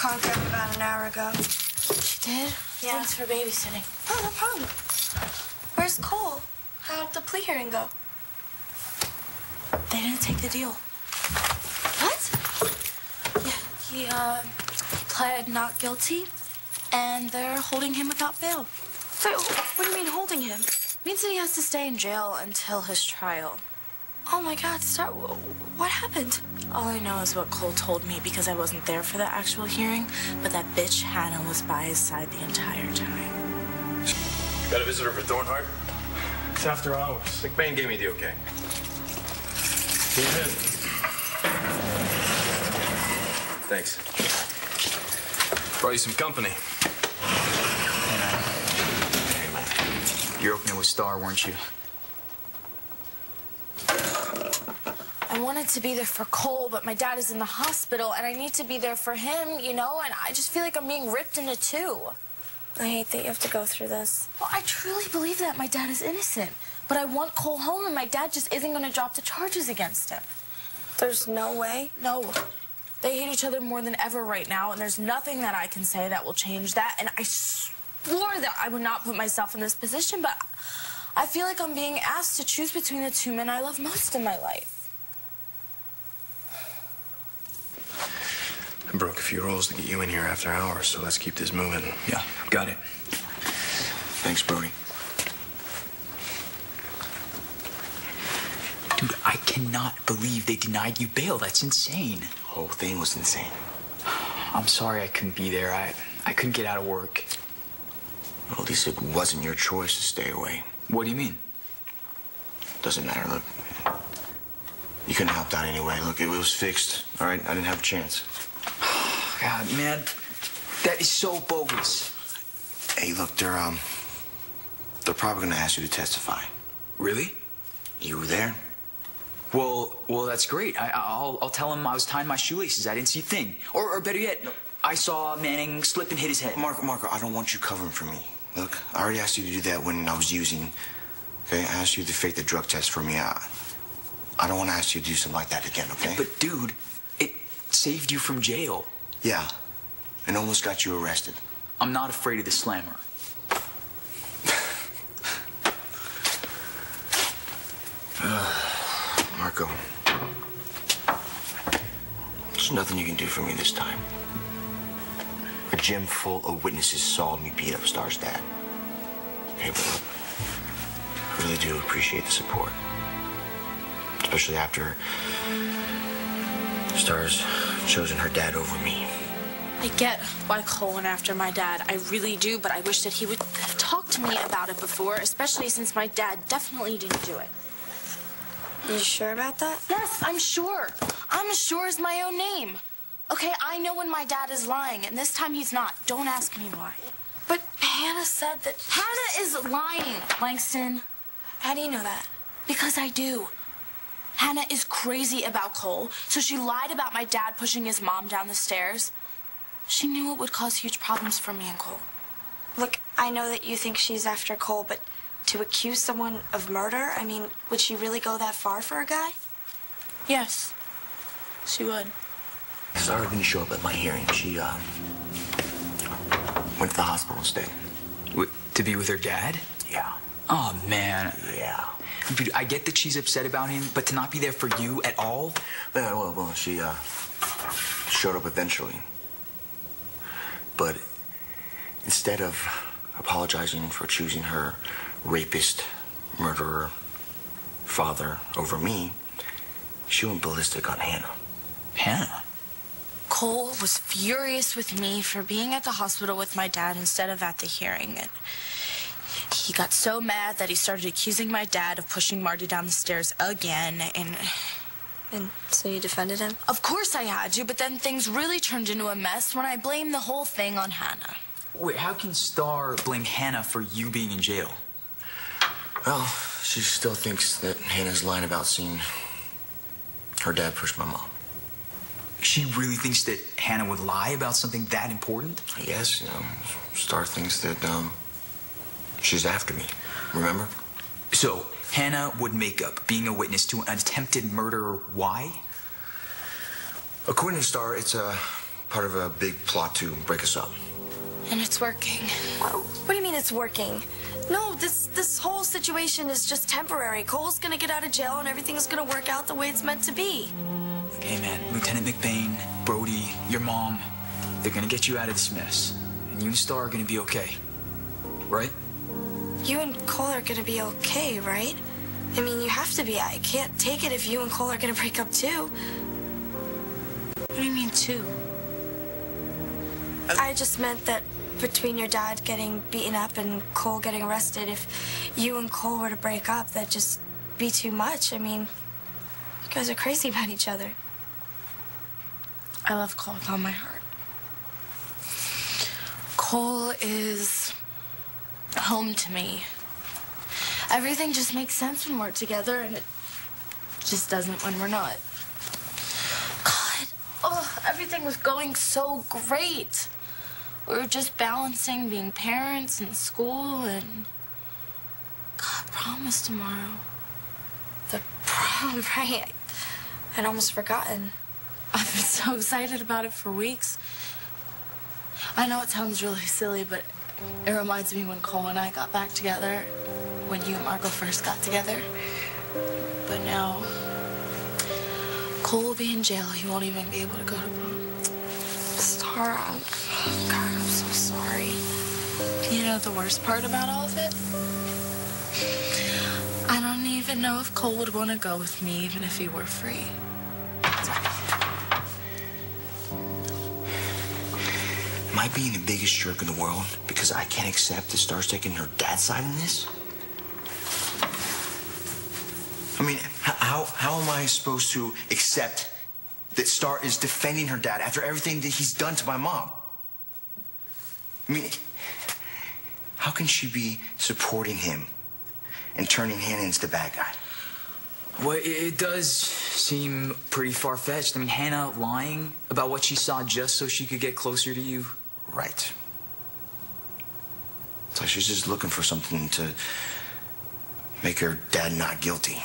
conked up about an hour ago. She did? Yeah. Thanks for babysitting. Oh, no problem. Where's Cole? How'd the plea hearing go? They didn't take the deal. What? Yeah, he pled not guilty, and they're holding him without bail. Wait, what do you mean holding him? Means that he has to stay in jail until his trial. Oh my God, Starr, what happened? All I know is what Cole told me because I wasn't there for the actual hearing, but that bitch Hannah was by his side the entire time. Got a visitor for Thornhart? It's after hours. McBain gave me the okay. Go ahead. Thanks. Brought you some company. Hey, man. You're opening with Starr, weren't you? I wanted to be there for Cole, but my dad is in the hospital, and I need to be there for him, you know, and I just feel like I'm being ripped into two. I hate that you have to go through this. Well, I truly believe that my dad is innocent, but I want Cole home, and my dad just isn't going to drop the charges against him. There's no way? No. They hate each other more than ever right now, and there's nothing that I can say that will change that, and I swore that I would not put myself in this position, but I feel like I'm being asked to choose between the two men I love most in my life. I broke a few rules to get you in here after hours, so let's keep this moving. Yeah, got it. Thanks, Brody. Dude, I cannot believe they denied you bail. That's insane. The whole thing was insane. I'm sorry I couldn't be there. I couldn't get out of work. Well, at least it wasn't your choice to stay away. What do you mean? Doesn't matter, look. You couldn't help out anyway. Look, it was fixed, all right? I didn't have a chance. God, man, that is so bogus. Hey, look, they're probably gonna ask you to testify. Really? You were there? Well, that's great. I'll tell him I was tying my shoelaces. I didn't see a thing. Or better yet, I saw Manning slip and hit his head. Markko, I don't want you covering for me. Look, I already asked you to do that when I was using. Okay, I asked you to fake the drug test for me. I don't want to ask you to do something like that again, okay? But dude, it saved you from jail. Yeah, and almost got you arrested. I'm not afraid of the slammer. Markko, there's nothing you can do for me this time. A gym full of witnesses saw me beat up Starr's dad. Okay, but look, I really do appreciate the support. Especially after Starr's chosen her dad over me. I get why Cole went after my dad. I really do, but I wish that he would talk to me about it before, especially since my dad definitely didn't do it. You sure about that? Yes, I'm sure. I'm as sure as my own name. Okay, I know when my dad is lying, and this time he's not. Don't ask me why. But Hannah said that... Hannah is lying, Langston. How do you know that? Because I do. Hannah is crazy about Cole, so she lied about my dad pushing his mom down the stairs. She knew it would cause huge problems for me and Cole. Look, I know that you think she's after Cole, but to accuse someone of murder, I mean, would she really go that far for a guy? Yes, she would. Starr didn't show up at my hearing. She, went to the hospital instead. To be with her dad? Yeah. Oh, man. Yeah. Dude, I get that she's upset about him, but to not be there for you at all? Yeah, well, she, showed up eventually. But instead of apologizing for choosing her rapist, murderer, father over me, she went ballistic on Hannah. Hannah? Cole was furious with me for being at the hospital with my dad instead of at the hearing. And he got so mad that he started accusing my dad of pushing Marty down the stairs again, and so you defended him? Of course I had to, but then things really turned into a mess when I blamed the whole thing on Hannah. Wait, how can Starr blame Hannah for you being in jail? Well, she still thinks that Hannah's lying about seeing her dad push my mom. She really thinks that Hannah would lie about something that important? Yes, you know, Starr thinks that, she's after me, remember? So, Hannah would make up being a witness to an attempted murder. Why? According to Starr, it's a part of a big plot to break us up. And it's working. What do you mean it's working? No, this whole situation is just temporary. Cole's gonna get out of jail and everything's gonna work out the way it's meant to be. Hey, man, Lieutenant McBain, Brody, your mom, they're gonna get you out of this mess. And you and Starr are gonna be okay. Right? You and Cole are gonna be okay, right? I mean, you have to be. I can't take it if you and Cole are gonna break up too. What do you mean, too? I just meant that between your dad getting beaten up and Cole getting arrested, if you and Cole were to break up, that'd just be too much. I mean, you guys are crazy about each other. I love Cole with all my heart. Cole is home to me. Everything just makes sense when we're together, and it just doesn't when we're not. God, everything was going so great. We were just balancing being parents and school, and God, prom was tomorrow. The prom, right? I'd almost forgotten. I've been so excited about it for weeks. I know it sounds really silly, but it reminds me when Cole and I got back together, when you and Markko first got together. But now, Cole will be in jail. He won't even be able to go to prom. Starr, God, I'm so sorry. You know the worst part about all of it? I don't even know if Cole would want to go with me, even if he were free. Am I being the biggest jerk in the world because I can't accept that Star's taking her dad's side in this? I mean, how am I supposed to accept that Starr is defending her dad after everything that he's done to my mom? I mean, how can she be supporting him and turning Hannah into the bad guy? Well, it does seem pretty far-fetched. I mean, Hannah lying about what she saw just so she could get closer to you. Right. It's like she's just looking for something to make her dad not guilty.